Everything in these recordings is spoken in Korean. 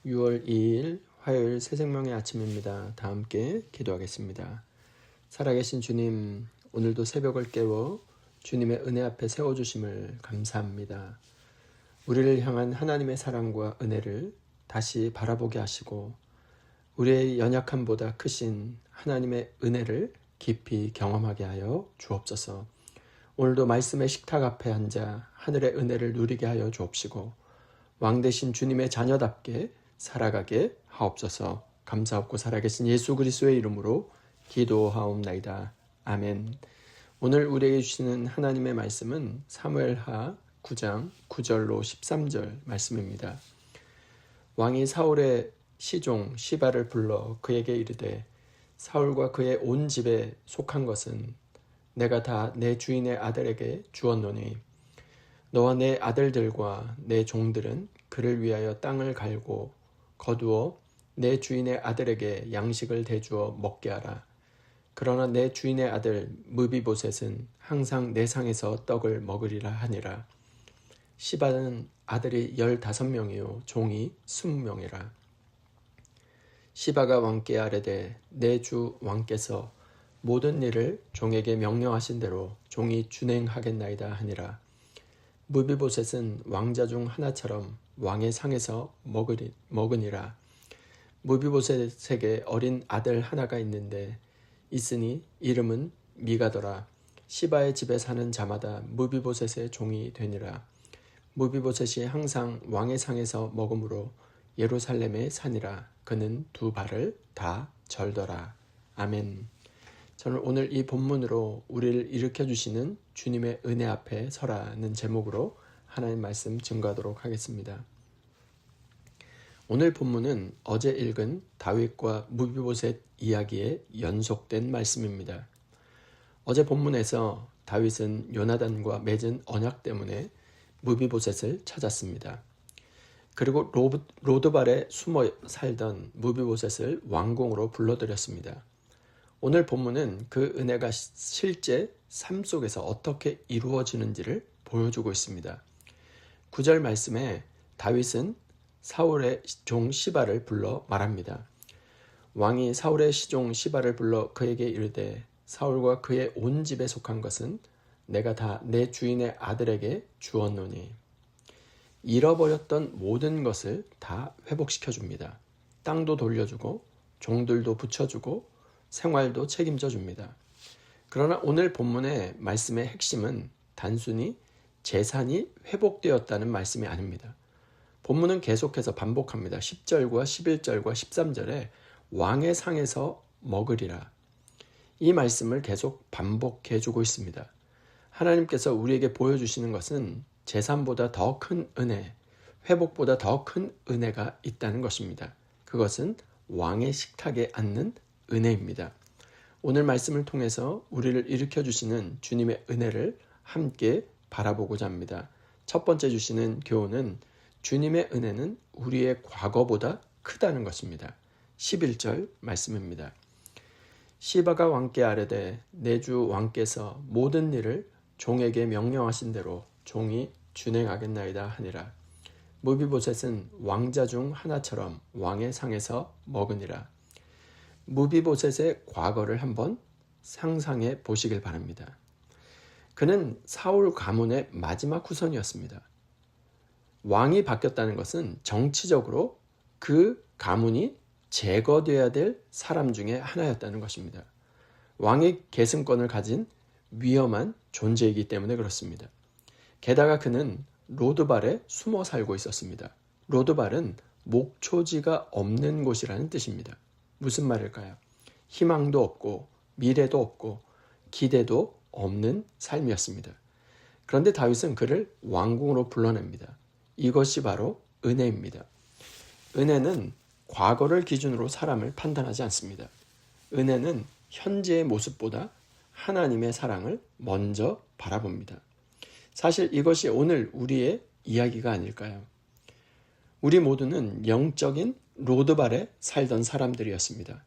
6월 2일 화요일 새생명의 아침입니다. 다 함께 기도하겠습니다. 살아계신 주님, 오늘도 새벽을 깨워 주님의 은혜 앞에 세워주심을 감사합니다. 우리를 향한 하나님의 사랑과 은혜를 다시 바라보게 하시고 우리의 연약함보다 크신 하나님의 은혜를 깊이 경험하게 하여 주옵소서. 오늘도 말씀의 식탁 앞에 앉아 하늘의 은혜를 누리게 하여 주옵시고 왕 되신 주님의 자녀답게 살아가게 하옵소서. 감사없고 살아계신 예수 그리스도의 이름으로 기도하옵나이다. 아멘. 오늘 우리에게 주시는 하나님의 말씀은 사무엘하 9장 9절로 13절 말씀입니다. 왕이 사울의 시종 시바를 불러 그에게 이르되 사울과 그의 온 집에 속한 것은 내가 다 내 주인의 아들에게 주었노니 너와 내 아들들과 내 종들은 그를 위하여 땅을 갈고 거두어 내 주인의 아들에게 양식을 대주어 먹게 하라. 그러나 내 주인의 아들 무비보셋은 항상 내 상에서 떡을 먹으리라 하니라. 시바는 아들이 15명이요 종이 20명이라. 시바가 왕께 아뢰되 내 주 왕께서 모든 일을 종에게 명령하신 대로 종이 준행하겠나이다 하니라. 무비보셋은 왕자 중 하나처럼 왕의 상에서 먹으니라. 무비보셋에게 어린 아들 하나가 있으니 이름은 미가더라. 시바의 집에 사는 자마다 무비보셋의 종이 되니라. 무비보셋이 항상 왕의 상에서 먹으므로 예루살렘에 사니라. 그는 2발을 다 절더라. 아멘. 저는 오늘 이 본문으로 우리를 일으켜주시는 주님의 은혜 앞에 서라는 제목으로 하나님 말씀 증거하도록 하겠습니다. 오늘 본문은 어제 읽은 다윗과 무비보셋 이야기의 연속된 말씀입니다. 어제 본문에서 다윗은 요나단과 맺은 언약 때문에 무비보셋을 찾았습니다. 그리고 로드발에 숨어 살던 무비보셋을 왕궁으로 불러들였습니다. 오늘 본문은 그 은혜가 실제 삶 속에서 어떻게 이루어지는지를 보여주고 있습니다. 9절 말씀에 다윗은 사울의 종 시바를 불러 말합니다. 왕이 사울의 시종 시바를 불러 그에게 이르되 사울과 그의 온 집에 속한 것은 내가 다 내 주인의 아들에게 주었노니. 잃어버렸던 모든 것을 다 회복시켜 줍니다. 땅도 돌려주고 종들도 붙여주고 생활도 책임져 줍니다. 그러나 오늘 본문의 말씀의 핵심은 단순히 재산이 회복되었다는 말씀이 아닙니다. 본문은 계속해서 반복합니다. 10절과 11절과 13절에 왕의 상에서 먹으리라. 이 말씀을 계속 반복해 주고 있습니다. 하나님께서 우리에게 보여주시는 것은 재산보다 더 큰 은혜, 회복보다 더 큰 은혜가 있다는 것입니다. 그것은 왕의 식탁에 앉는 은혜입니다. 오늘 말씀을 통해서 우리를 일으켜주시는 주님의 은혜를 함께 바라보고자 합니다. 첫 번째 주시는 교훈은 주님의 은혜는 우리의 과거보다 크다는 것입니다. 11절 말씀입니다. 시바가 왕께 아뢰되 내 주 왕께서 모든 일을 종에게 명령하신 대로 종이 준행하겠나이다 하니라. 무비보셋은 왕자 중 하나처럼 왕의 상에서 먹으니라. 무비보셋의 과거를 한번 상상해 보시길 바랍니다. 그는 사울 가문의 마지막 후손이었습니다. 왕이 바뀌었다는 것은 정치적으로 그 가문이 제거되어야 될 사람 중에 하나였다는 것입니다. 왕의 계승권을 가진 위험한 존재이기 때문에 그렇습니다. 게다가 그는 로드발에 숨어 살고 있었습니다. 로드발은 목초지가 없는 곳이라는 뜻입니다. 무슨 말일까요? 희망도 없고 미래도 없고 기대도 없는 삶이었습니다. 그런데 다윗은 그를 왕궁으로 불러냅니다. 이것이 바로 은혜입니다. 은혜는 과거를 기준으로 사람을 판단하지 않습니다. 은혜는 현재의 모습보다 하나님의 사랑을 먼저 바라봅니다. 사실 이것이 오늘 우리의 이야기가 아닐까요? 우리 모두는 영적인 로드발에 살던 사람들이었습니다.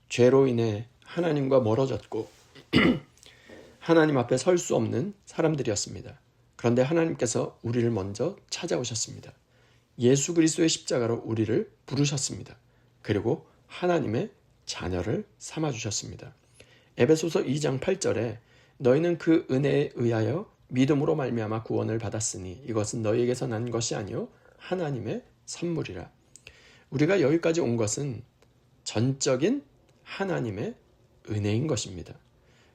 죄로 인해 하나님과 멀어졌고 하나님 앞에 설 수 없는 사람들이었습니다. 그런데 하나님께서 우리를 먼저 찾아오셨습니다. 예수 그리스도의 십자가로 우리를 부르셨습니다. 그리고 하나님의 자녀를 삼아주셨습니다. 에베소서 2장 8절에 너희는 그 은혜에 의하여 믿음으로 말미암아 구원을 받았으니 이것은 너희에게서 난 것이 아니요 하나님의 선물이라. 우리가 여기까지 온 것은 전적인 하나님의 은혜인 것입니다.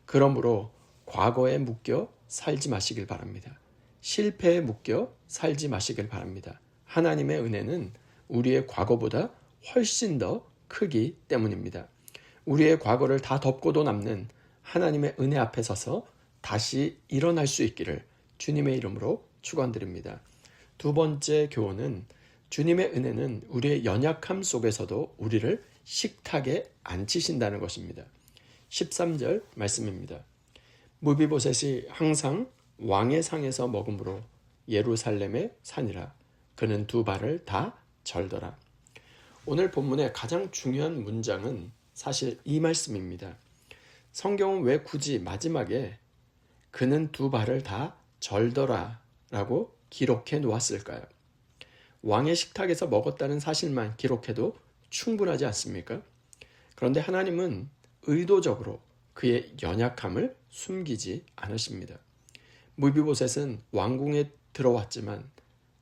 그러므로 과거에 묶여 살지 마시길 바랍니다. 실패에 묶여 살지 마시길 바랍니다. 하나님의 은혜는 우리의 과거보다 훨씬 더 크기 때문입니다. 우리의 과거를 다 덮고도 남는 하나님의 은혜 앞에 서서 다시 일어날 수 있기를 주님의 이름으로 축원드립니다. 두 번째 교훈은 주님의 은혜는 우리의 연약함 속에서도 우리를 식탁에 앉히신다는 것입니다. 13절 말씀입니다. 무비보셋이 항상 왕의 상에서 먹음으로 예루살렘의 산이라. 그는 두 발을 다 절더라. 오늘 본문의 가장 중요한 문장은 사실 이 말씀입니다. 성경은 왜 굳이 마지막에 그는 두 발을 다 절더라 라고 기록해 놓았을까요? 왕의 식탁에서 먹었다는 사실만 기록해도 충분하지 않습니까? 그런데 하나님은 의도적으로 그의 연약함을 숨기지 않으십니다. 무비보셋은 왕궁에 들어왔지만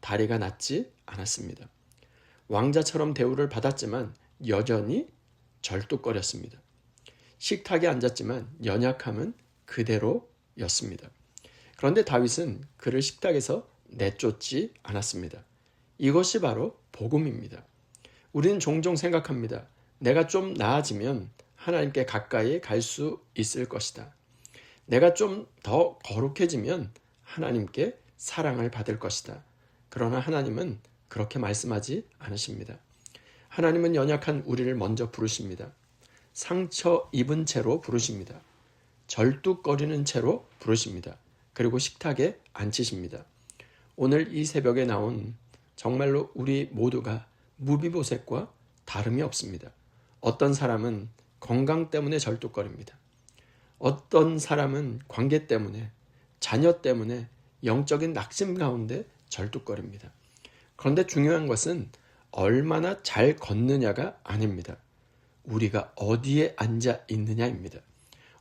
다리가 낫지 않았습니다. 왕자처럼 대우를 받았지만 여전히 절뚝거렸습니다. 식탁에 앉았지만 연약함은 그대로였습니다. 그런데 다윗은 그를 식탁에서 내쫓지 않았습니다. 이것이 바로 복음입니다. 우리는 종종 생각합니다. 내가 좀 나아지면 하나님께 가까이 갈 수 있을 것이다. 내가 좀 더 거룩해지면 하나님께 사랑을 받을 것이다. 그러나 하나님은 그렇게 말씀하지 않으십니다. 하나님은 연약한 우리를 먼저 부르십니다. 상처 입은 채로 부르십니다. 절뚝거리는 채로 부르십니다. 그리고 식탁에 앉히십니다. 오늘 이 새벽에 나온 정말로 우리 모두가 무비보셋과 다름이 없습니다. 어떤 사람은 건강 때문에 절뚝거립니다. 어떤 사람은 관계 때문에, 자녀 때문에 영적인 낙심 가운데 절뚝거립니다. 그런데 중요한 것은 얼마나 잘 걷느냐가 아닙니다. 우리가 어디에 앉아 있느냐입니다.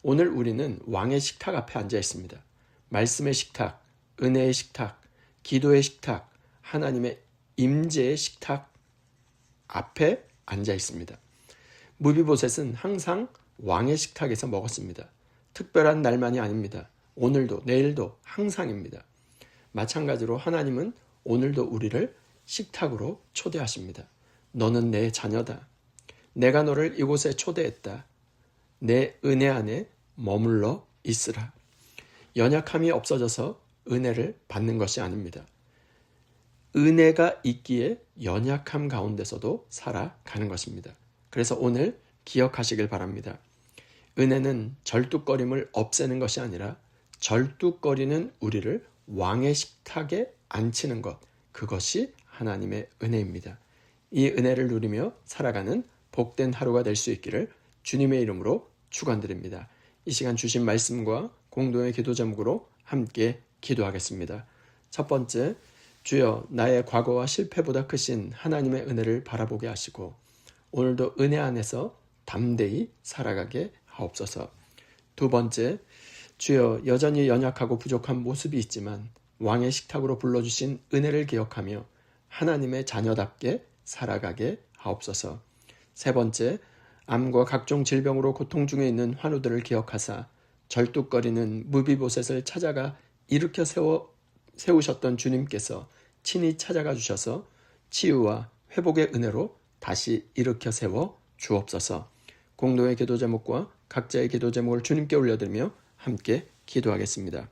오늘 우리는 왕의 식탁 앞에 앉아 있습니다. 말씀의 식탁, 은혜의 식탁, 기도의 식탁, 하나님의 임재의 식탁 앞에 앉아 있습니다. 무비보셋은 항상 왕의 식탁에서 먹었습니다. 특별한 날만이 아닙니다. 오늘도 내일도 항상입니다. 마찬가지로 하나님은 오늘도 우리를 식탁으로 초대하십니다. 너는 내 자녀다. 내가 너를 이곳에 초대했다. 내 은혜 안에 머물러 있으라. 연약함이 없어져서 은혜를 받는 것이 아닙니다. 은혜가 있기에 연약함 가운데서도 살아가는 것입니다. 그래서 오늘 기억하시길 바랍니다. 은혜는 절뚝거림을 없애는 것이 아니라 절뚝거리는 우리를 왕의 식탁에 앉히는 것, 그것이 하나님의 은혜입니다. 이 은혜를 누리며 살아가는 복된 하루가 될 수 있기를 주님의 이름으로 축원드립니다. 이 시간 주신 말씀과 공동의 기도 제목으로 함께 기도하겠습니다. 첫 번째, 주여 나의 과거와 실패보다 크신 하나님의 은혜를 바라보게 하시고 오늘도 은혜 안에서 담대히 살아가게 하옵소서. 두 번째, 주여 여전히 연약하고 부족한 모습이 있지만 왕의 식탁으로 불러주신 은혜를 기억하며 하나님의 자녀답게 살아가게 하옵소서. 세 번째, 암과 각종 질병으로 고통 중에 있는 환우들을 기억하사 절뚝거리는 무비보셋을 찾아가 일으켜 세우셨던 주님께서 친히 찾아가 주셔서 치유와 회복의 은혜로 다시 일으켜 세워 주옵소서. 공동의 기도 제목과 각자의 기도 제목을 주님께 올려드리며 함께 기도하겠습니다.